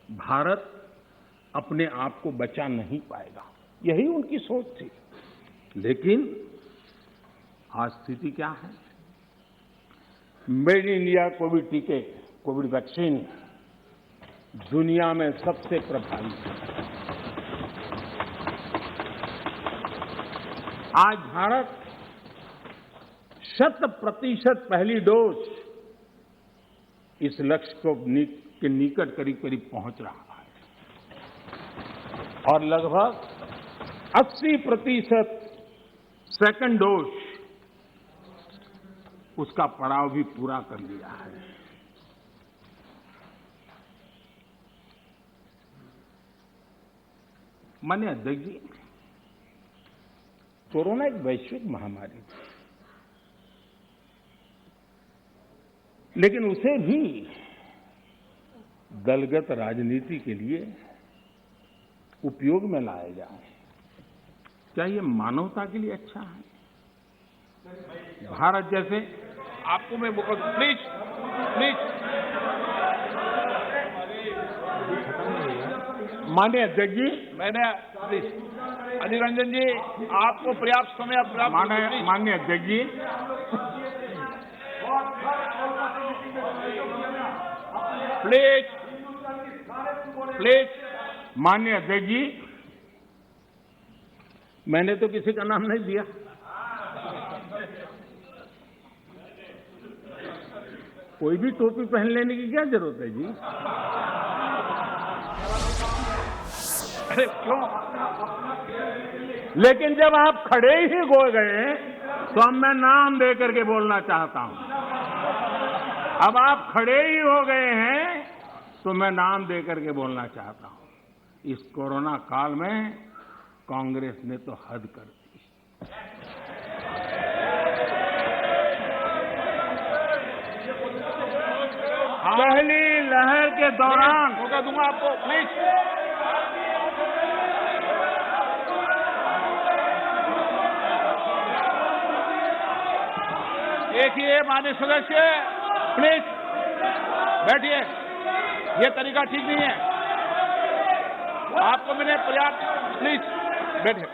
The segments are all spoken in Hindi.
भारत अपने आप को बचा नहीं पाएगा, यही उनकी सोच थी। लेकिन आज स्थिति क्या है? मेड इन इंडिया कोविड टीके, कोविड वैक्सीन दुनिया में सबसे प्रभावी है। आज भारत 100% पहली डोज इस लक्ष्य के निकट करीब करीब पहुंच रहा है और लगभग 80% सेकंड डोज उसका पड़ाव भी पूरा कर लिया है। माननीय अध्यक्ष जी, कोरोना एक वैश्विक महामारी थी, लेकिन उसे भी दलगत राजनीति के लिए उपयोग में लाया जाए, क्या ये मानवता के लिए अच्छा है? भारत जैसे, आपको मैं प्लीज माननीय अध्यक्ष जी, मैंने प्लीज अधीर रंजन जी, आपको पर्याप्त समय माननीय अध्यक्ष जी, प्लीज माननीय अध्यक्ष जी, मैंने तो किसी का नाम नहीं दिया। कोई भी टोपी पहन लेने की क्या जरूरत है जी? अरे क्यों? लेकिन जब आप खड़े ही हो गए तो अब मैं नाम दे करके बोलना चाहता हूं। अब आप खड़े ही हो गए हैं तो मैं नाम दे करके बोलना चाहता हूं। इस कोरोना काल में कांग्रेस ने तो हद कर दी। पहली लहर के दौरान मौका दूंगा आपको, प्लीज। देखिए माननीय सदस्य, प्लीज बैठिए, ये तरीका ठीक नहीं है। आपको मैंने पर्याप्त, प्लीज बैठिए,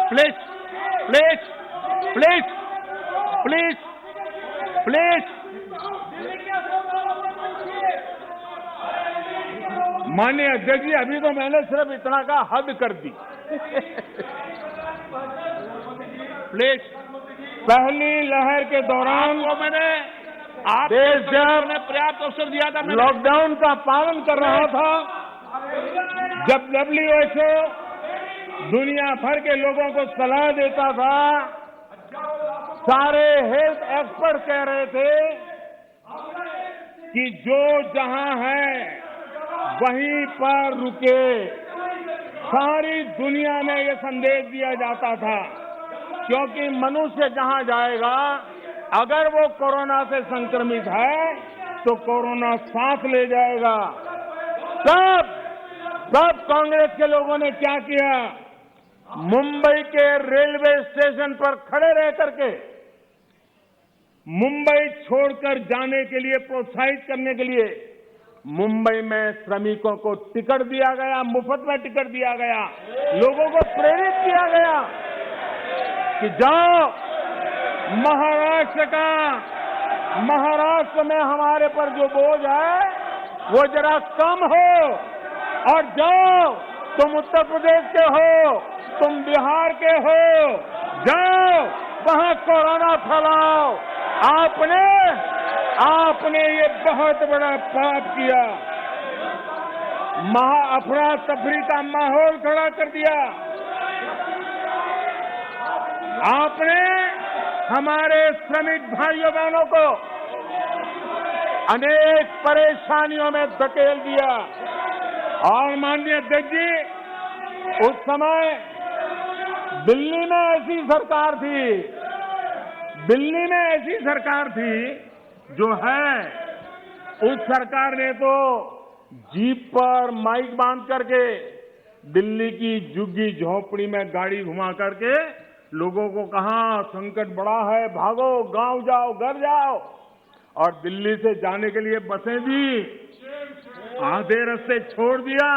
please please please please please. माननीय अध्यक्ष जी, अभी तो मैंने सिर्फ इतना का हद कर दी। प्लीज, पहली लहर के दौरान आपको मैंने देश जब पर्याप्त अवसर दिया था, लॉकडाउन का पालन कर रहा था, जब WHO दुनिया भर के लोगों को सलाह देता था, सारे हेल्थ एक्सपर्ट कह रहे थे कि जो जहां है वहीं पर रुके। सारी दुनिया में ये संदेश दिया जाता था, क्योंकि मनुष्य जहां जाएगा, अगर वो कोरोना से संक्रमित है तो कोरोना सांस ले जाएगा। तब कांग्रेस के लोगों ने क्या किया? मुंबई के रेलवे स्टेशन पर खड़े रह करके मुंबई छोड़कर जाने के लिए प्रोत्साहित करने के लिए मुंबई में श्रमिकों को टिकट दिया गया, मुफ्त में टिकट दिया गया, लोगों को प्रेरित किया गया कि जाओ महाराष्ट्र में हमारे पर जो बोझ है वो जरा कम हो, और जाओ, तुम उत्तर प्रदेश के हो, तुम बिहार के हो, जाओ वहां कोरोना फैलाओ। आपने ये बहुत बड़ा पाप किया, अफरा तफरी का माहौल खड़ा कर दिया। आपने हमारे श्रमिक भाइयों बहनों को अनेक परेशानियों में धकेल दिया। और माननीय अध्यक्ष जी, उस समय दिल्ली में ऐसी सरकार थी जो है, उस सरकार ने तो जीप पर माइक बांध करके दिल्ली की झुग्गी झोपड़ी में गाड़ी घुमा करके लोगों को कहा, संकट बड़ा है, भागो, गांव जाओ, घर जाओ, और दिल्ली से जाने के लिए बसें दी। आधे रास्ते छोड़ दिया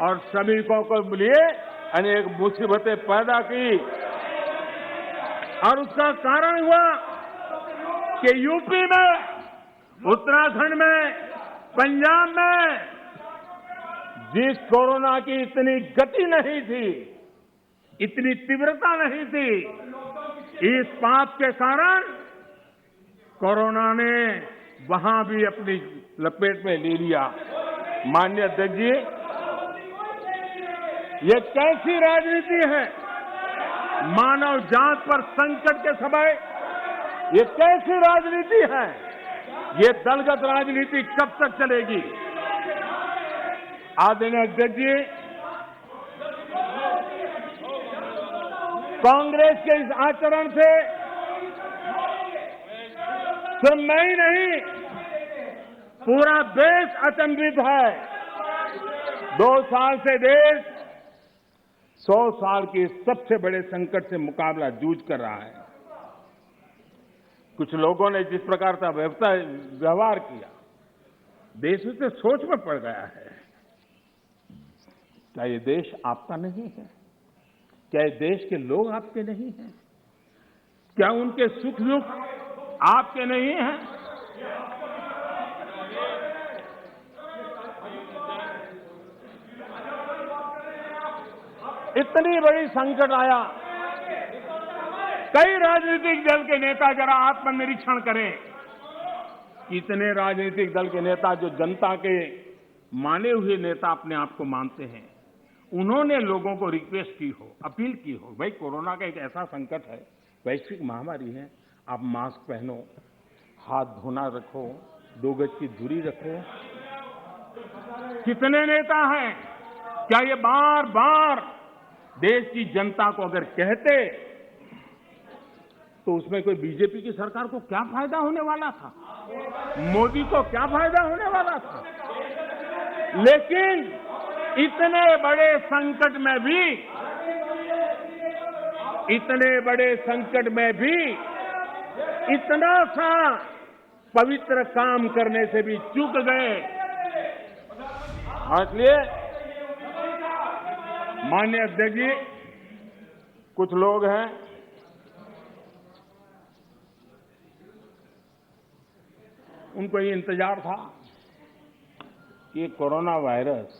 और श्रमिकों को लिए अनेक मुसीबतें पैदा की। और उसका कारण हुआ कि यूपी में, उत्तराखंड में, पंजाब में जिस कोरोना की इतनी गति नहीं थी, इतनी तीव्रता नहीं थी, इस पाप के कारण कोरोना ने वहां भी अपनी लपेट में ले लिया। माननीय अध्यक्ष जी, ये कैसी राजनीति है? मानव जात पर संकट के समय ये कैसी राजनीति है? ये दलगत राजनीति कब तक चलेगी? आदरणीय अध्यक्ष जी, कांग्रेस के इस आचरण से सिर्फ मैं ही नहीं, पूरा देश अचंभित है। 2 साल से देश 100 साल के सबसे बड़े संकट से मुकाबला जूझ कर रहा है। कुछ लोगों ने जिस प्रकार का व्यवहार किया, देश उससे सोच में पड़ गया है। क्या ये देश आपका नहीं है? क्या ये देश के लोग आपके नहीं हैं? क्या उनके सुख दुख आपके नहीं हैं? इतनी बड़ी संकट आया, कई राजनीतिक दल के नेता जरा आत्मनिरीक्षण करें। कितने राजनीतिक दल के नेता जो जनता के माने हुए नेता अपने आप को मानते हैं, उन्होंने लोगों को रिक्वेस्ट की हो, अपील की हो, भाई कोरोना का एक ऐसा संकट है, वैश्विक महामारी है, आप मास्क पहनो, हाथ धोना रखो, 2 गज की दूरी रखो। कितने नेता हैं? क्या ये बार बार देश की जनता को अगर कहते तो उसमें कोई बीजेपी की सरकार को क्या फायदा होने वाला था? मोदी को क्या फायदा होने वाला था? लेकिन इतने बड़े संकट में भी इतना सा पवित्र काम करने से भी चूक गए। इसलिए माननीय अध्यक्ष जी, कुछ लोग हैं उनको ये इंतजार था कि ये कोरोना वायरस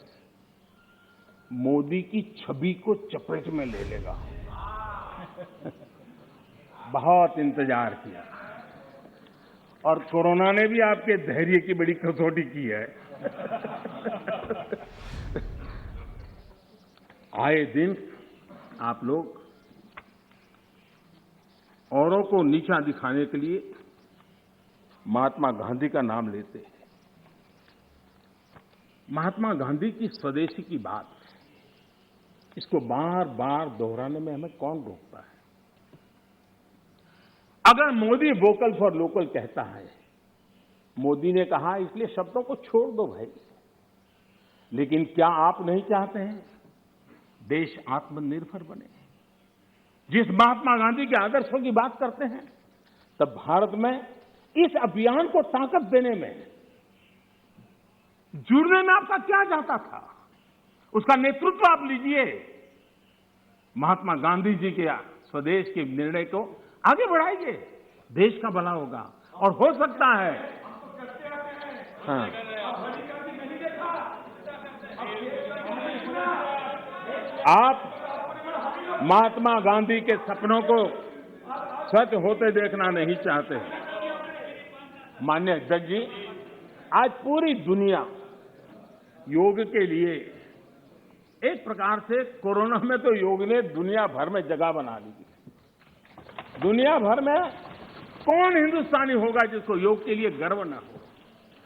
मोदी की छवि को चपेट में ले लेगा। बहुत इंतजार किया और कोरोना ने भी आपके धैर्य की बड़ी कसौटी की है। आए दिन आप लोग औरों को नीचा दिखाने के लिए महात्मा गांधी का नाम लेते हैं। महात्मा गांधी की स्वदेशी की बात, इसको बार बार दोहराने में हमें कौन रोकता है? अगर मोदी वोकल फॉर लोकल कहता है, मोदी ने कहा इसलिए शब्दों को छोड़ दो भाई, लेकिन क्या आप नहीं चाहते हैं देश आत्मनिर्भर बने? जिस महात्मा गांधी के आदर्शों की बात करते हैं, तब भारत में इस अभियान को ताकत देने में, जुड़ने में आपका क्या जाता था? उसका नेतृत्व आप लीजिए। महात्मा गांधी जी के स्वदेश के निर्णय को आगे बढ़ाइए, देश का भला होगा। और हो सकता है हाँ, आप महात्मा गांधी के सपनों को सच होते देखना नहीं चाहते। माननीय अध्यक्ष जी, आज पूरी दुनिया योग के लिए, एक प्रकार से कोरोना में तो योग ने दुनिया भर में जगह बना ली। दुनिया भर में कौन हिंदुस्तानी होगा जिसको योग के लिए गर्व न हो?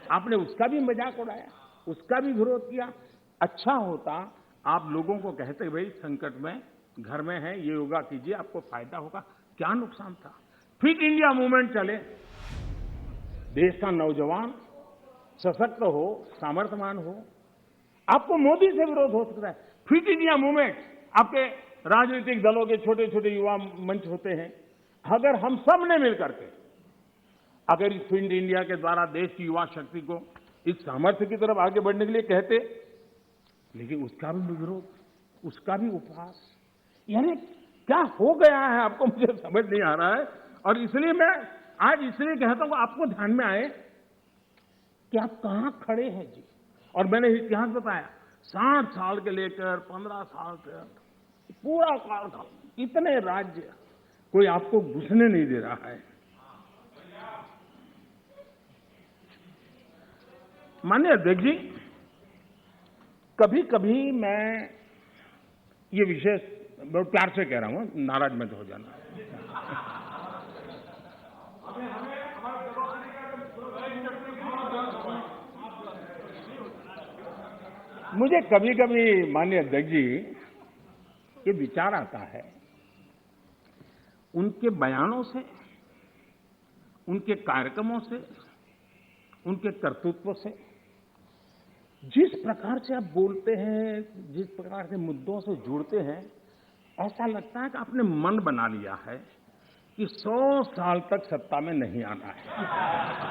आपने उसका भी मजाक उड़ाया, उसका भी विरोध किया। अच्छा होता आप लोगों को कहते भाई संकट में घर में है, ये योगा कीजिए, आपको फायदा होगा। क्या नुकसान था? फिट इंडिया मूवमेंट चले, देश का नौजवान सशक्त हो, सामर्थ्यवान हो। आपको मोदी से विरोध हो सकता है। फिट इंडिया मूवमेंट, आपके राजनीतिक दलों के छोटे छोटे युवा मंच होते हैं। अगर हम सब ने मिलकर के अगर इस फिट इंडिया के द्वारा देश की युवा शक्ति को इस सामर्थ्य की तरफ आगे बढ़ने के लिए कहते, लेकिन उसका भी विरोध, उसका भी उपहास। यानी क्या हो गया है आपको, मुझे समझ नहीं आ रहा है। और इसलिए मैं आज इसलिए कहता हूं आपको ध्यान में आए कि आप कहां खड़े हैं जी। और मैंने इतिहास बताया, 60 साल के लेकर 15 साल तक पूरा कालखंड, इतने राज्य, कोई आपको घुसने नहीं दे रहा है। माननीय अध्यक्ष जी, कभी कभी मैं ये विशेष बहुत प्यार से कह रहा हूं, नाराज मत हो जाना। मुझे कभी कभी माननीय अध्यक्ष जी ये विचार आता है, उनके बयानों से, उनके कार्यक्रमों से, उनके कर्तृत्व से, जिस प्रकार से आप बोलते हैं, जिस प्रकार से मुद्दों से जुड़ते हैं, ऐसा लगता है कि आपने मन बना लिया है कि 100 साल तक सत्ता में नहीं आना है।